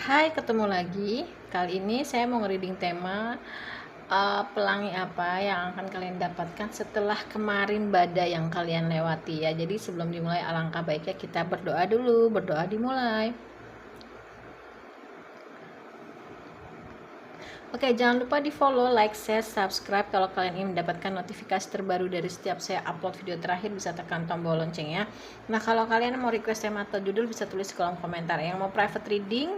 Hai, ketemu lagi. Kali ini saya mau nge-reading tema pelangi apa yang akan kalian dapatkan setelah kemarin badai yang kalian lewati ya. Jadi sebelum dimulai alangkah baiknya kita berdoa dulu. Berdoa dimulai. Oke, jangan lupa di follow, like, share, subscribe. Kalau kalian ingin mendapatkan notifikasi terbaru dari setiap saya upload video terakhir, bisa tekan tombol loncengnya. Nah, kalau kalian mau request tema atau judul, bisa tulis di kolom komentar. Yang mau private reading,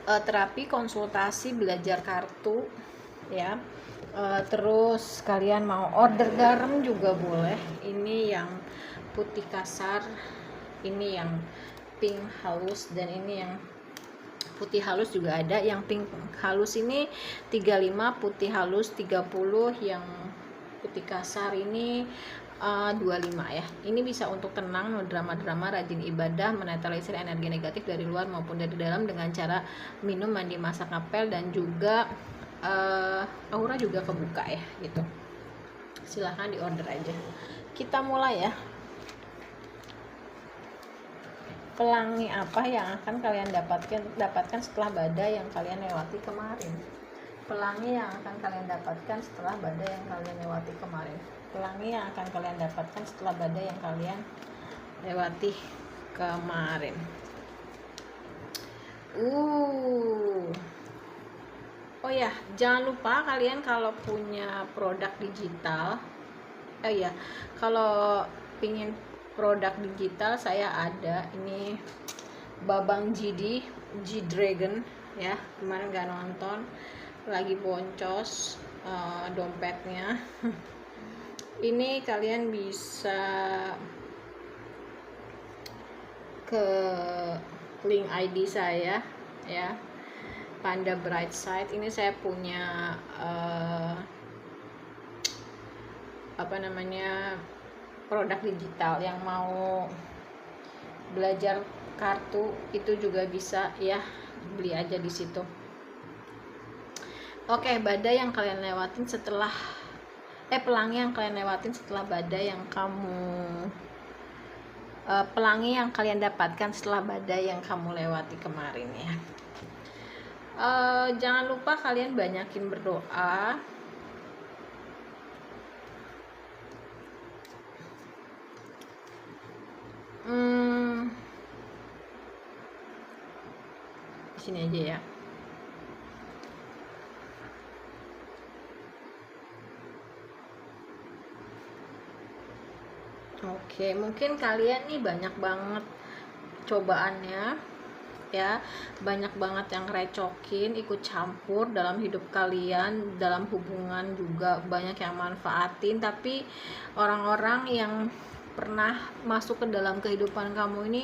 terapi, konsultasi, belajar kartu ya, terus kalian mau order garam juga boleh. Ini yang putih kasar, ini yang pink halus, dan ini yang putih halus juga ada. Yang pink halus ini 35, putih halus 30, yang putih kasar ini 25 ya. Ini bisa untuk tenang, no drama-drama, rajin ibadah, menetralisir energi negatif dari luar maupun dari dalam dengan cara minum, mandi, masak, ngapel, dan juga aura juga kebuka ya gitu. Silahkan di order aja. Kita mulai ya. Pelangi apa yang akan kalian dapatkan setelah badai yang kalian lewati kemarin? Pelangi yang akan kalian dapatkan setelah badai yang kalian lewati kemarin. Pelangi yang akan kalian dapatkan setelah badai yang kalian lewati kemarin. Oh ya, jangan lupa kalian kalau punya produk digital, kalau pingin produk digital, saya ada ini Babang G Dragon ya. Kemarin nggak nonton, lagi boncos dompetnya. Ini kalian bisa ke link ID saya ya, Panda Bright Side. Ini saya punya produk digital. Yang mau belajar kartu itu juga bisa ya, beli aja di situ. Oke, badai yang kalian lewatin setelah pelangi yang kalian lewatin setelah badai yang pelangi yang kalian dapatkan setelah badai yang kamu lewati kemarin ya. Jangan lupa kalian banyakin berdoa. Di sini aja ya. Oke, mungkin kalian nih banyak banget cobaannya ya, banyak banget yang recokin, ikut campur dalam hidup kalian, dalam hubungan juga banyak yang manfaatin, tapi orang-orang yang pernah masuk ke dalam kehidupan kamu ini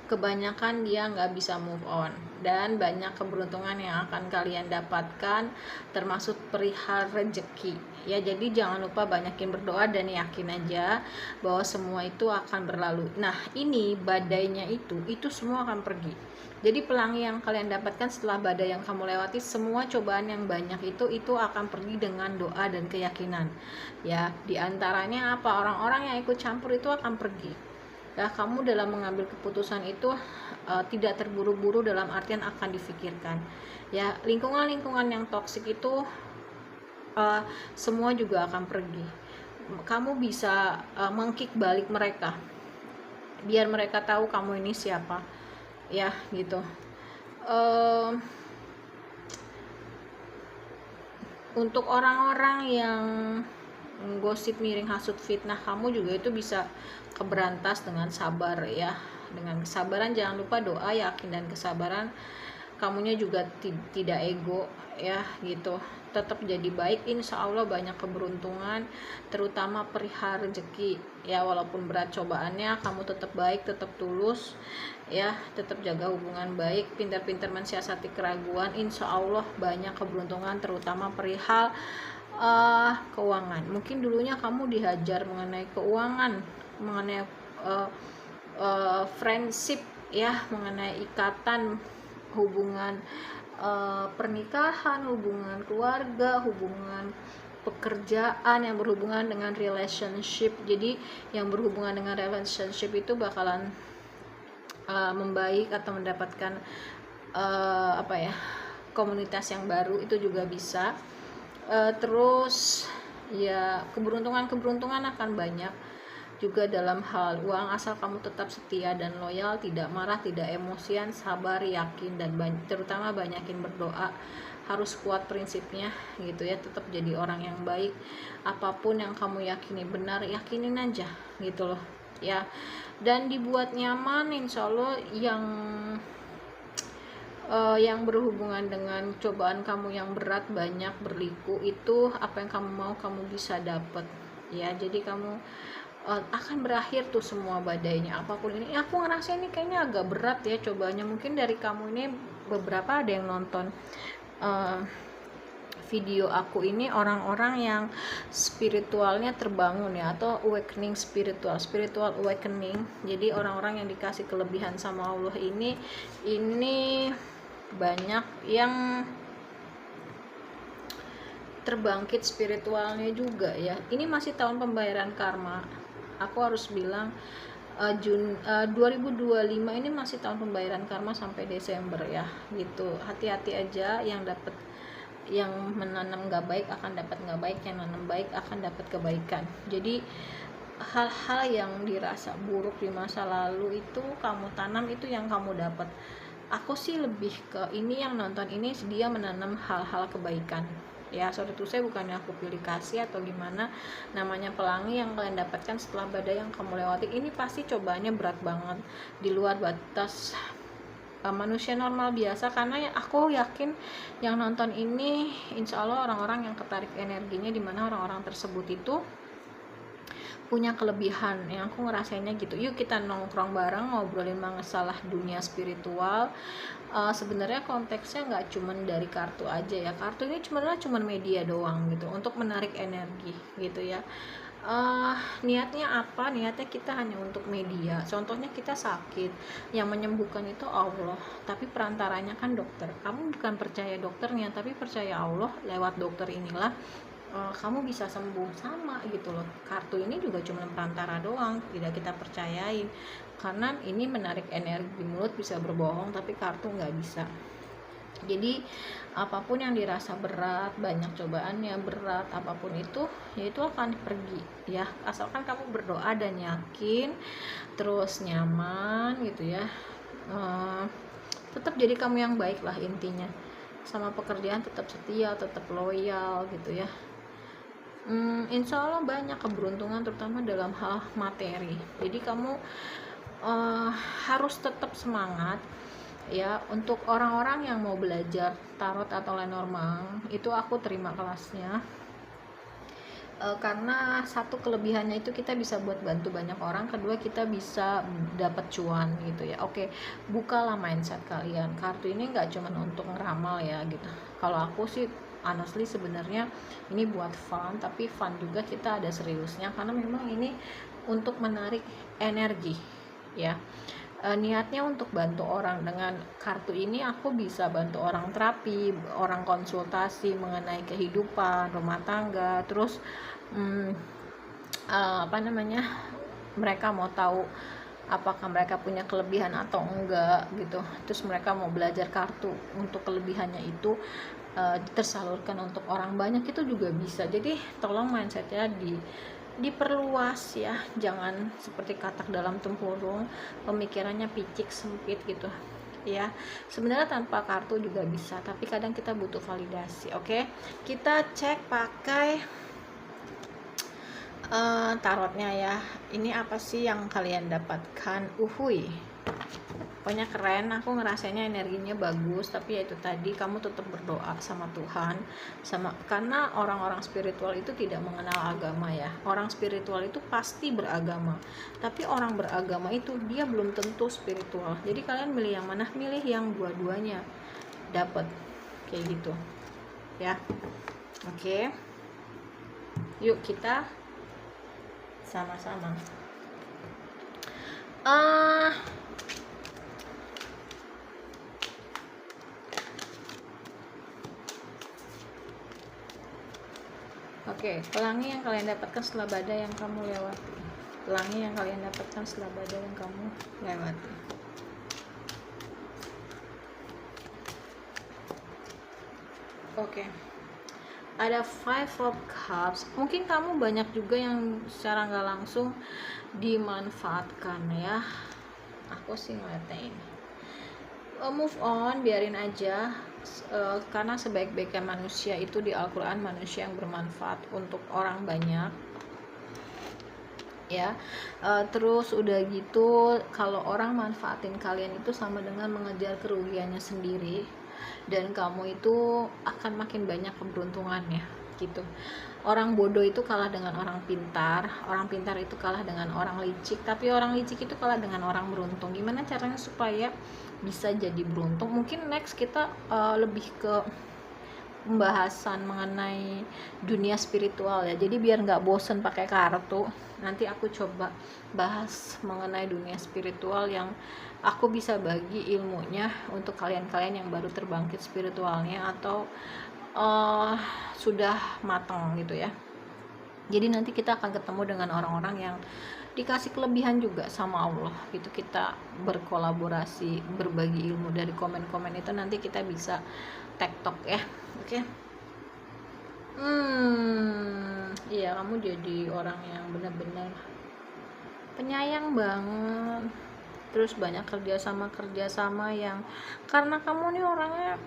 kebanyakan dia nggak bisa move on, dan banyak keberuntungan yang akan kalian dapatkan termasuk perihal rezeki ya. Jadi jangan lupa banyakin berdoa dan yakin aja bahwa semua itu akan berlalu. Nah, ini badainya itu semua akan pergi. Jadi pelangi yang kalian dapatkan setelah badai yang kamu lewati, semua cobaan yang banyak itu akan pergi dengan doa dan keyakinan ya. Di antaranya apa? Orang-orang yang ikut campur itu akan pergi ya. Kamu dalam mengambil keputusan itu tidak terburu-buru, dalam artian akan difikirkan ya. Lingkungan-lingkungan yang toksik itu semua juga akan pergi. Kamu bisa mengkick balik mereka biar mereka tahu kamu ini siapa ya gitu. Untuk orang-orang yang gosip, miring, hasut, fitnah kamu juga, itu bisa keberantas dengan sabar ya. Dengan kesabaran, jangan lupa doa, yakin, dan kesabaran. Kamunya juga tidak ego ya gitu. Tetap jadi baik, insya Allah banyak keberuntungan, terutama perihal rezeki ya. Walaupun berat cobaannya, kamu tetap baik, tetap tulus ya, tetap jaga hubungan baik, pintar-pintar mensiasati keraguan, insya Allah banyak keberuntungan, terutama perihal keuangan. Mungkin dulunya kamu dihajar mengenai keuangan, mengenai friendship ya, mengenai ikatan hubungan pernikahan, hubungan keluarga, hubungan pekerjaan yang berhubungan dengan relationship. Jadi yang berhubungan dengan relationship itu bakalan membaik atau mendapatkan apa ya, komunitas yang baru itu juga bisa. Terus ya keberuntungan akan banyak juga dalam hal uang, asal kamu tetap setia dan loyal, tidak marah, tidak emosian, sabar, yakin, dan terutama banyakin berdoa. Harus kuat prinsipnya gitu ya, tetap jadi orang yang baik. Apapun yang kamu yakini benar, yakinin aja gitu loh ya, dan dibuat nyaman. Insya Allah yang berhubungan dengan cobaan kamu yang berat, banyak berliku, itu apa yang kamu mau kamu bisa dapat ya. Jadi kamu akan berakhir tuh semua badainya apapun ini. Aku ngerasa ini kayaknya agak berat ya cobaannya. Mungkin dari kamu ini beberapa ada yang nonton video aku ini orang-orang yang spiritualnya terbangun ya, atau awakening spiritual awakening. Jadi orang-orang yang dikasih kelebihan sama Allah ini banyak yang terbangkit spiritualnya juga ya. Ini masih tahun pembayaran karma, aku harus bilang. 2025 ini masih tahun pembayaran karma sampai Desember ya gitu. Hati-hati aja, yang dapat, yang menanam gak baik akan dapat gak baik, yang menanam baik akan dapat kebaikan. Jadi hal-hal yang dirasa buruk di masa lalu itu kamu tanam, itu yang kamu dapat. Aku sih lebih ke ini, yang nonton ini dia menanam hal-hal kebaikan ya. Sorry tuh, saya bukannya aku pilih kasih atau gimana, namanya pelangi yang kalian dapatkan setelah badai yang kamu lewati ini pasti cobaannya berat banget, di luar batas manusia normal biasa. Karena aku yakin yang nonton ini insya Allah orang-orang yang ketarik energinya, dimana orang-orang tersebut itu punya kelebihan yang aku ngerasainnya gitu. Yuk kita nongkrong bareng, ngobrolin masalah dunia spiritual. Sebenarnya konteksnya nggak cuman dari kartu aja ya, kartu ini cuman media doang gitu untuk menarik energi gitu ya. Niatnya apa? Niatnya kita hanya untuk media. Contohnya kita sakit, yang menyembuhkan itu Allah, tapi perantaranya kan dokter. Kamu bukan percaya dokternya, tapi percaya Allah. Lewat dokter inilah kamu bisa sembuh, sama gitu loh. Kartu ini juga cuma perantara doang, tidak kita percayain, karena ini menarik energi. Mulut bisa berbohong tapi kartu nggak bisa. Jadi apapun yang dirasa berat, banyak cobaannya berat, apapun itu ya itu akan pergi ya, asalkan kamu berdoa dan yakin, terus nyaman gitu ya. Tetap jadi kamu yang baik lah intinya. Sama pekerjaan tetap setia, tetap loyal gitu ya. Insya Allah banyak keberuntungan, terutama dalam hal materi. Jadi kamu harus tetap semangat ya. Untuk orang-orang yang mau belajar tarot atau Lenormand, itu aku terima kelasnya. Karena satu kelebihannya itu kita bisa buat bantu banyak orang, kedua kita bisa dapat cuan gitu ya. Oke, bukalah mindset kalian. Kartu ini nggak cuma untuk ngeramal ya gitu. Kalau aku sih honestly sebenarnya ini buat fun, tapi fun juga kita ada seriusnya, karena memang ini untuk menarik energi ya. Niatnya untuk bantu orang. Dengan kartu ini aku bisa bantu orang terapi, orang konsultasi mengenai kehidupan rumah tangga, terus mereka mau tahu apakah mereka punya kelebihan atau enggak gitu, terus mereka mau belajar kartu untuk kelebihannya itu tersalurkan untuk orang banyak, itu juga bisa. Jadi tolong mindsetnya diperluas ya, jangan seperti katak dalam tempurung, pemikirannya picik sempit gitu ya. Sebenarnya tanpa kartu juga bisa, tapi kadang kita butuh validasi. Oke, kita cek pakai tarotnya ya. Ini apa sih yang kalian dapatkan? Uhuy, pokoknya keren. Aku ngerasainnya energinya bagus, tapi ya itu tadi, kamu tetap berdoa sama Tuhan, karena orang-orang spiritual itu tidak mengenal agama ya. Orang spiritual itu pasti beragama, tapi orang beragama itu dia belum tentu spiritual. Jadi kalian milih yang mana? Milih yang dua-duanya dapat, kayak gitu ya. Oke, yuk kita sama-sama. Oke, pelangi yang kalian dapatkan setelah badai yang kamu lewati. Pelangi yang kalian dapatkan setelah badai yang kamu lewati. Oke, ada Five of Cups. Mungkin kamu banyak juga yang secara nggak langsung dimanfaatkan ya. Aku sih ngeliatnya ini. Move on, biarin aja. Karena sebaik-baiknya manusia itu di Al-Quran manusia yang bermanfaat untuk orang banyak ya. Terus udah gitu, kalau orang manfaatin kalian itu sama dengan mengejar kerugiannya sendiri, dan kamu itu akan makin banyak keberuntungannya gitu. Orang bodoh itu kalah dengan orang pintar itu kalah dengan orang licik, tapi orang licik itu kalah dengan orang beruntung. Gimana caranya supaya bisa jadi beruntung? Mungkin next kita lebih ke pembahasan mengenai dunia spiritual ya, jadi biar nggak bosen pakai kartu, nanti aku coba bahas mengenai dunia spiritual yang aku bisa bagi ilmunya untuk kalian-kalian yang baru terbangkit spiritualnya atau sudah matang gitu ya. Jadi nanti kita akan ketemu dengan orang-orang yang dikasih kelebihan juga sama Allah gitu. Kita berkolaborasi, berbagi ilmu. Dari komen-komen itu nanti kita bisa tektok ya. Oke. Iya, kamu jadi orang yang benar-benar penyayang banget. Terus banyak kerjasama yang karena kamu nih orangnya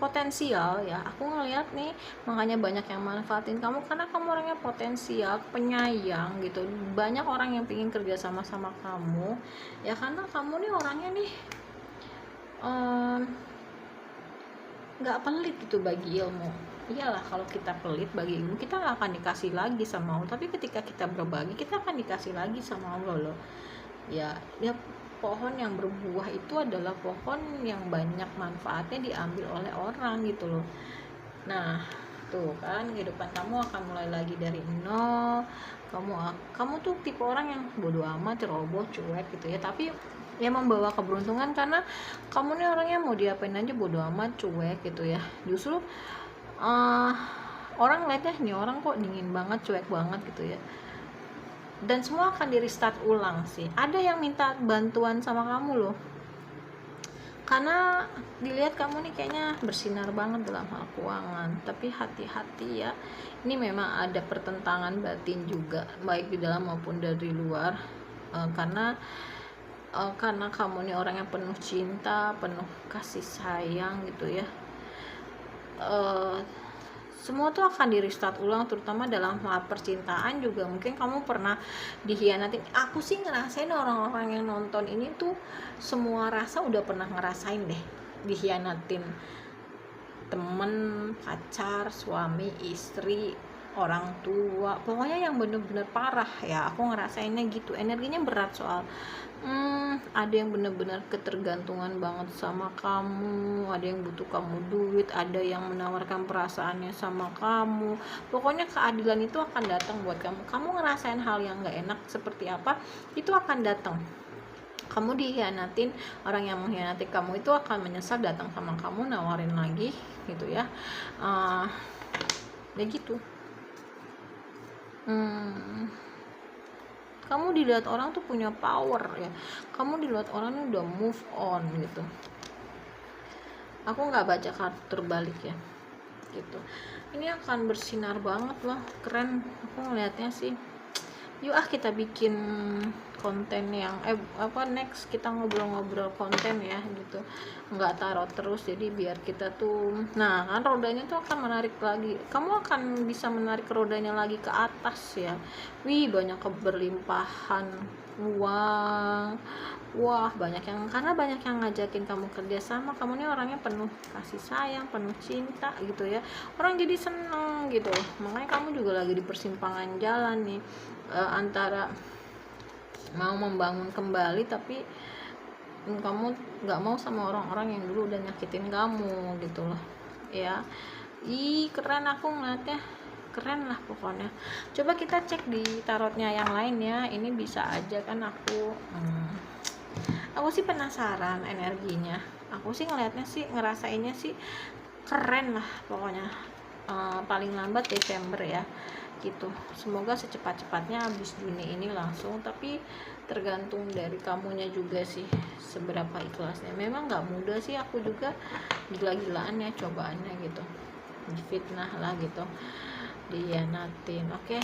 potensial ya, aku ngeliat nih, makanya banyak yang manfaatin kamu karena kamu orangnya potensial, penyayang gitu. Banyak orang yang pingin kerja sama kamu ya, karena kamu nih orangnya nih nggak pelit gitu bagi ilmu. Iyalah, kalau kita pelit bagi ilmu kita nggak akan dikasih lagi sama Allah, tapi ketika kita berbagi kita akan dikasih lagi sama Allah loh ya. Pohon yang berbuah itu adalah pohon yang banyak manfaatnya diambil oleh orang gitu loh. Nah tuh kan, kehidupan kamu akan mulai lagi dari nol. Kamu tuh tipe orang yang bodoh amat, ceroboh, cuek gitu ya, tapi ya membawa keberuntungan karena kamu nih orangnya mau diapain aja bodoh amat, cuek gitu ya. Justru orang lihatnya nih orang kok dingin banget, cuek banget gitu ya, dan semua akan di restart ulang sih. Ada yang minta bantuan sama kamu loh, karena dilihat kamu nih kayaknya bersinar banget dalam hal keuangan, tapi hati-hati ya, ini memang ada pertentangan batin juga baik di dalam maupun dari luar. Karena kamu nih orang yang penuh cinta, penuh kasih sayang gitu ya. Semua tuh akan di restart ulang, terutama dalam hal percintaan juga. Mungkin kamu pernah dikhianatin. Aku sih ngerasain orang-orang yang nonton ini tuh semua rasa udah pernah ngerasain deh, dikhianatin temen, pacar, suami, istri, orang tua, pokoknya yang bener-bener parah ya. Aku ngerasainnya gitu, energinya berat. Soal ada yang benar-benar ketergantungan banget sama kamu, ada yang butuh kamu duit, ada yang menawarkan perasaannya sama kamu. Pokoknya keadilan itu akan datang buat kamu ngerasain hal yang gak enak seperti apa, itu akan datang. Kamu dikhianatin, orang yang mengkhianati kamu itu akan menyesal, datang sama kamu nawarin lagi gitu ya. Ya gitu. Kamu dilihat orang tuh punya power ya, kamu dilihat orang udah move on gitu. Aku nggak baca kartu terbalik ya gitu. Ini akan bersinar banget loh, keren. Aku ngelihatnya sih, yuk kita bikin konten yang next kita ngobrol-ngobrol konten ya gitu, nggak tarot terus. Jadi biar kita tuh, nah kan rodanya tuh akan menarik lagi, kamu akan bisa menarik rodanya lagi ke atas ya. Banyak keberlimpahan uang, banyak yang, karena banyak yang ngajakin kamu kerja sama. Kamu nih orangnya penuh kasih sayang, penuh cinta gitu ya, orang jadi seneng gitu. Makanya kamu juga lagi di persimpangan jalan nih, antara mau membangun kembali tapi kamu nggak mau sama orang-orang yang dulu udah nyakitin kamu gitu loh ya. Keren, aku ngeliatnya keren lah pokoknya. Coba kita cek di tarotnya yang lain ya, ini bisa aja kan. Aku sih penasaran energinya, aku sih ngeliatnya sih, ngerasainnya sih keren lah pokoknya. Paling lambat Desember ya gitu. Semoga secepat-cepatnya habis Juni ini langsung, tapi tergantung dari kamunya juga sih seberapa ikhlasnya. Memang nggak mudah sih, aku juga gila-gilaan ya cobaannya gitu. difitnah lah gitu, dihianatin. Oke.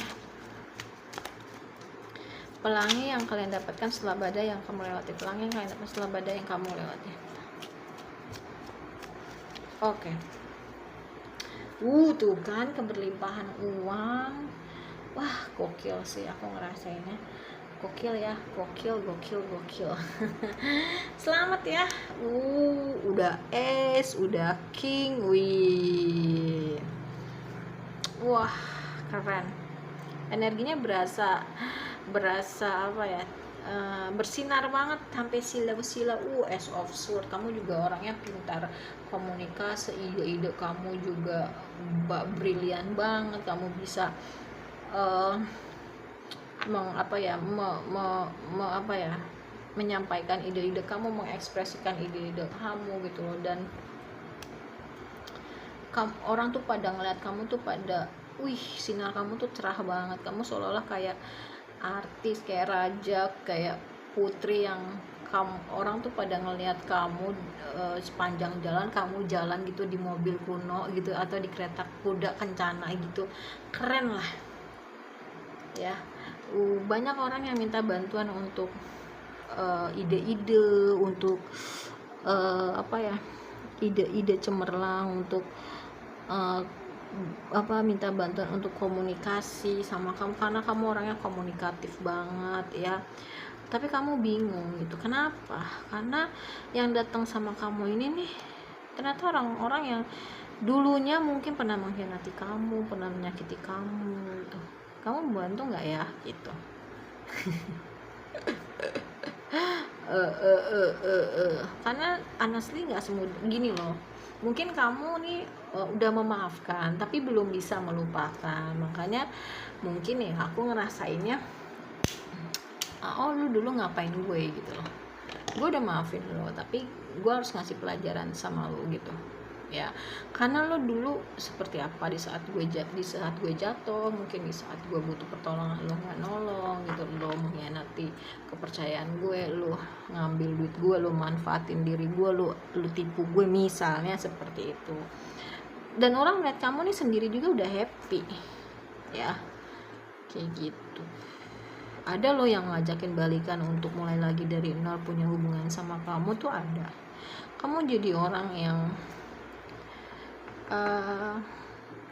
Pelangi yang kalian dapatkan setelah badai yang kamu lewati. Pelangi yang kalian dapatkan setelah badai yang kamu lewati. Oke. Tuh kan, keberlimpahan uang. Wah, gokil sih aku ngerasainnya. Gokil ya, gokil. Selamat ya. Udah es, udah king. Wih. Wah, keren. Energinya berasa apa ya, bersinar banget sampai sila-sila. As of sword, kamu juga orangnya pintar komunikasi, ide-ide kamu juga brilian banget. Kamu bisa menyampaikan ide-ide kamu, mengekspresikan ide-ide kamu gitu loh. Dan orang tuh pada ngeliat kamu tuh pada, sinar kamu tuh cerah banget. Kamu seolah-olah kayak artis, kayak raja, kayak putri yang orang tuh pada ngeliat kamu sepanjang jalan. Kamu jalan gitu di mobil kuno gitu, atau di kereta kuda kencana gitu, keren lah ya. Banyak orang yang minta bantuan untuk ide-ide, untuk ide-ide cemerlang, untuk minta bantuan untuk komunikasi sama kamu, karena kamu orangnya komunikatif banget ya. Tapi kamu bingung gitu, kenapa? Karena yang datang sama kamu ini nih ternyata orang-orang yang dulunya mungkin pernah mengkhianati kamu, pernah menyakiti kamu gitu. Kamu bantu nggak ya gitu? Karena honestly nggak semudah gini loh. Mungkin kamu nih udah memaafkan tapi belum bisa melupakan. Makanya mungkin ya aku ngerasainnya, lu dulu ngapain gue gitu loh. Gue udah maafin lo, tapi gue harus ngasih pelajaran sama lo gitu ya. Karena lo dulu seperti apa di saat gue jatuh, mungkin di saat gue butuh pertolongan lo nggak nolong gitu, lo mengkhianati kepercayaan gue, lo ngambil duit gue, lo manfaatin diri gue, lo tipu gue misalnya seperti itu. Dan orang melihat kamu nih sendiri juga udah happy ya, kayak gitu. Ada lo yang ngajakin balikan untuk mulai lagi dari nol, punya hubungan sama kamu tuh ada. Kamu jadi orang yang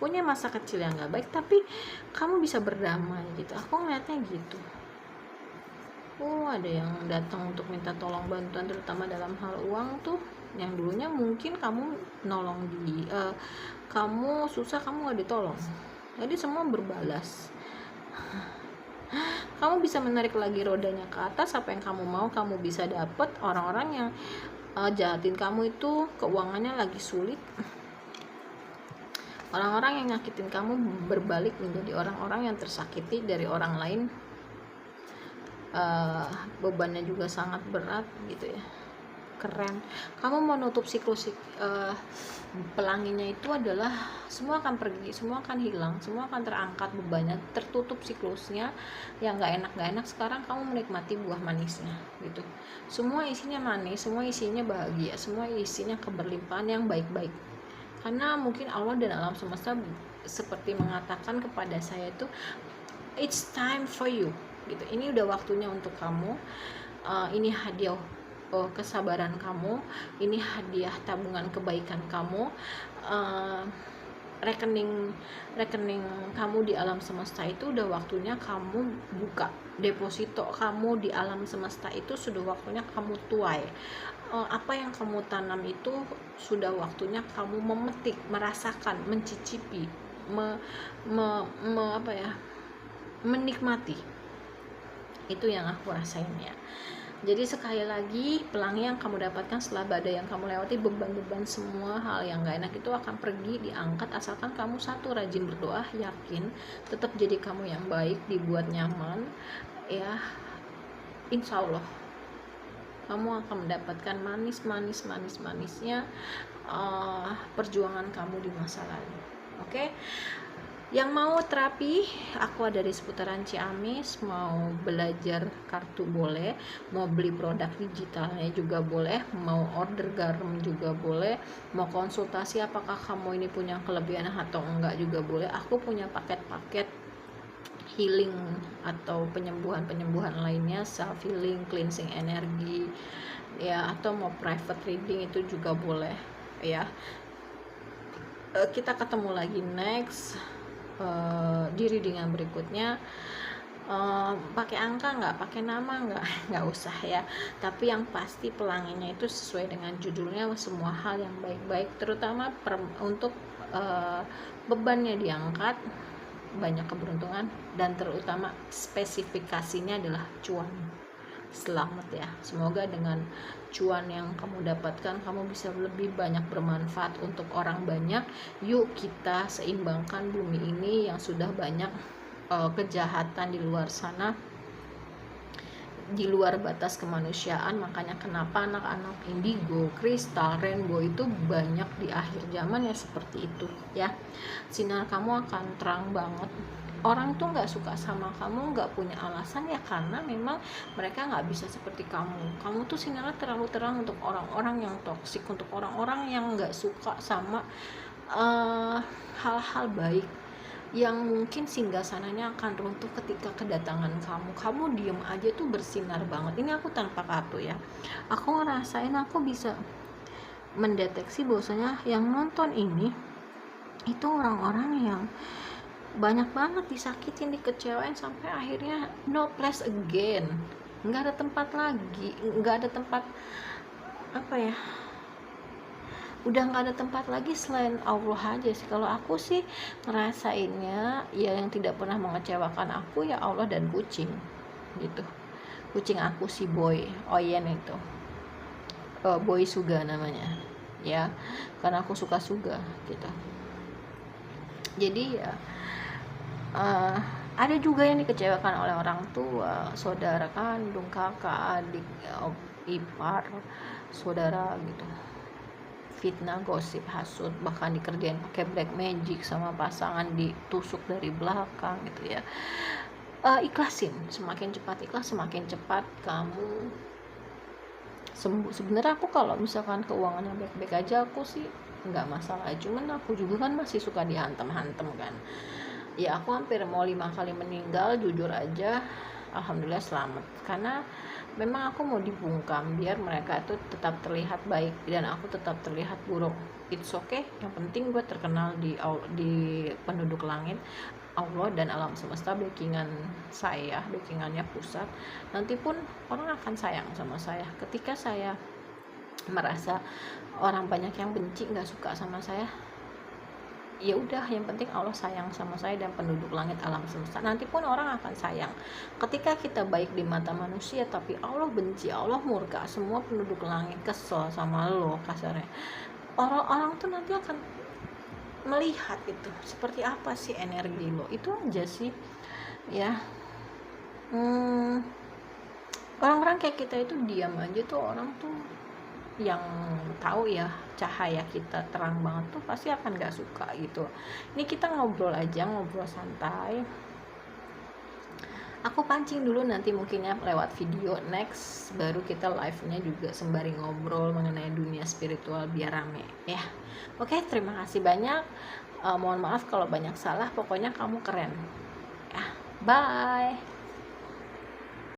punya masa kecil yang gak baik, tapi kamu bisa berdamai gitu. Aku ngeliatnya gitu. Ada yang datang untuk minta tolong bantuan, terutama dalam hal uang tuh, yang dulunya mungkin kamu nolong kamu susah, kamu gak ditolong, jadi semua berbalas. Kamu bisa menarik lagi rodanya ke atas. Apa yang kamu mau kamu bisa dapet. Orang-orang yang jahatin kamu itu keuangannya lagi sulit, orang-orang yang nyakitin kamu berbalik menjadi orang-orang yang tersakiti dari orang lain. Bebannya juga sangat berat gitu ya. Keren. Kamu mau nutup siklus pelanginya itu adalah semua akan pergi, semua akan hilang, semua akan terangkat bebannya, tertutup siklusnya yang gak enak. Sekarang kamu menikmati buah manisnya gitu. Semua isinya manis, semua isinya bahagia, semua isinya keberlimpahan yang baik-baik. Karena mungkin Allah dan alam semesta seperti mengatakan kepada saya itu, it's time for you gitu. Ini udah waktunya untuk kamu. Ini hadiah kesabaran kamu, ini hadiah tabungan kebaikan kamu. Rekening kamu di alam semesta itu udah waktunya kamu buka. Deposito kamu di alam semesta itu sudah waktunya kamu tuai. Apa yang kamu tanam itu sudah waktunya kamu memetik, merasakan, mencicipi, menikmati. Itu yang aku rasain ya. Jadi sekali lagi, pelangi yang kamu dapatkan setelah badai yang kamu lewati, beban-beban semua hal yang gak enak itu akan pergi, diangkat, asalkan kamu satu, rajin berdoa, yakin, tetap jadi kamu yang baik, dibuat nyaman ya. Insya Allah kamu akan mendapatkan manisnya perjuangan kamu di masa lalu. Oke? Yang mau terapi, aku ada di seputaran Ciamis, mau belajar kartu boleh, mau beli produk digitalnya juga boleh, mau order garam juga boleh, mau konsultasi apakah kamu ini punya kelebihan atau enggak juga boleh. Aku punya paket-paket healing atau penyembuhan lainnya, self healing, cleansing energi ya, atau mau private reading itu juga boleh ya. Kita ketemu lagi next di reading yang berikutnya. Pakai angka nggak, pakai nama nggak usah ya, tapi yang pasti pelanginya itu sesuai dengan judulnya, semua hal yang baik-baik, terutama untuk bebannya diangkat, banyak keberuntungan, dan terutama spesifikasinya adalah cuan. Selamat ya, semoga dengan cuan yang kamu dapatkan kamu bisa lebih banyak bermanfaat untuk orang banyak. Yuk kita seimbangkan bumi ini yang sudah banyak kejahatan di luar sana, di luar batas kemanusiaan. Makanya kenapa anak-anak indigo, kristal, rainbow itu banyak di akhir zaman ya, seperti itu ya. Sinar kamu akan terang banget. Orang tuh nggak suka sama kamu nggak punya alasan ya, karena memang mereka nggak bisa seperti kamu tuh sinarnya terlalu terang untuk orang-orang yang toksik, untuk orang-orang yang nggak suka sama hal-hal baik, yang mungkin singgah sananya akan runtuh ketika kedatangan kamu diem aja tuh bersinar banget. Ini aku tanpa kartu ya, aku ngerasain, aku bisa mendeteksi bahwasanya yang nonton ini itu orang-orang yang banyak banget disakitin, dikecewain, sampai akhirnya no place again, nggak ada tempat lagi, nggak ada tempat apa ya, udah nggak ada tempat lagi selain Allah aja sih. Kalau aku sih ngerasainnya ya, yang tidak pernah mengecewakan aku ya Allah dan kucing gitu. Kucing aku si Boy Oyen itu, Boy Suga namanya ya, karena aku suka Suga gitu. Jadi ya ada juga yang dikecewakan oleh orang tua, saudara kandung, kakak, adik, ipar, saudara gitu. Fitnah, gosip, hasut, bahkan dikerjain pakai black magic sama pasangan, ditusuk dari belakang gitu ya. Ikhlasin, semakin cepat ikhlas semakin cepat kamu sembuh. Sebenarnya aku kalau misalkan keuangannya baik-baik aja aku sih nggak masalah, cuman aku juga kan masih suka dihantem-hantem kan ya. Aku hampir mau 5 kali meninggal, jujur aja alhamdulillah selamat, karena memang aku mau dibungkam biar mereka itu tetap terlihat baik dan aku tetap terlihat buruk. It's okay, yang penting gue terkenal di penduduk langit, Allah dan alam semesta, backingan saya, backingannya pusat. Nanti pun orang akan sayang sama saya. Ketika saya merasa orang banyak yang benci, nggak suka sama saya, ya udah, yang penting Allah sayang sama saya dan penduduk langit alam semesta, nanti pun orang akan sayang. Ketika kita baik di mata manusia tapi Allah benci, Allah murka, semua penduduk langit kesel sama lo kasarnya, orang-orang tuh nanti akan melihat itu seperti apa sih energi lo. Itu aja sih ya. Orang-orang kayak kita itu diam aja tuh, orang tuh yang tahu ya cahaya kita terang banget tuh pasti akan gak suka gitu. Ini kita ngobrol aja, ngobrol santai. Aku pancing dulu, nanti mungkinnya lewat video next baru kita live nya juga sembari ngobrol mengenai dunia spiritual biar rame ya. Oke, terima kasih banyak. Mohon maaf kalau banyak salah, pokoknya kamu keren ya. Bye.